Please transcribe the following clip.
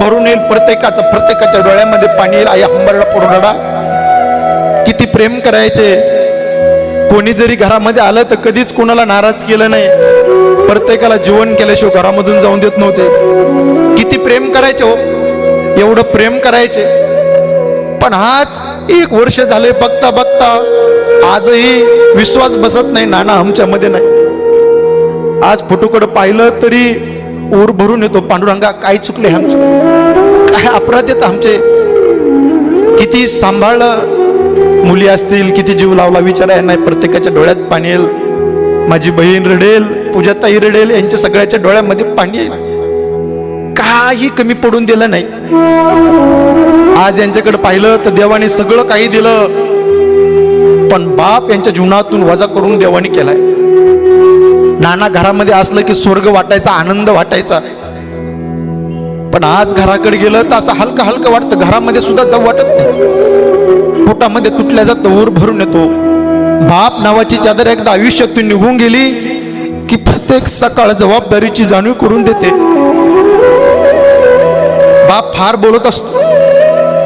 भरून येईल प्रत्येकाच्या डोळ्यामध्ये पाणी येईल. आई हंबरडा पडून किती प्रेम करायचे. कोणी जरी घरामध्ये आलं तर कधीच कोणाला नाराज केलं नाही. प्रत्येकाला जेवण केल्याशिवाय घरामधून जाऊन देत नव्हते. किती प्रेम करायचे हो, एवढं प्रेम करायचे. पण आज 1 वर्ष झाले बघता बघता आजही विश्वास बसत नाही, नाना आमच्यामध्ये नाही. आज फोटोकडे पाहिलं तरी ऊर भरून येतो. पांडुरंगा काय चुकले आमचं, काय अपराध येत आमचे. किती सांभाळलं, मुली असतील किती जीव लावला विचाराय नाही. प्रत्येकाच्या डोळ्यात पाणी येईल. माझी बहीण रडेल, पूजाताई रडेल, यांच्या सगळ्याच्या डोळ्यामध्ये पाणी येईल. काही कमी पडून दिलं नाही. आज यांच्याकडे पाहिलं तर देवाने सगळं काही दिलं, पण बाप यांच्या जीवनातून वजा करून देवाने केलाय. नाना घरामध्ये असलं की स्वर्ग वाटायचा, आनंद वाटायचा. पण आज घराकडे गेलं तर असं हलकं हलकं वाटतं. घरामध्ये सुद्धा जाऊ वाटत नाही. पोटामध्ये तुटल्या जातं, ऊर भरून येतो. बाप नावाची चादर एकदा आयुष्यातून निघून गेली की प्रत्येक सकाळ जबाबदारीची जाणीव करून देते. बाप फार बोलत असतो,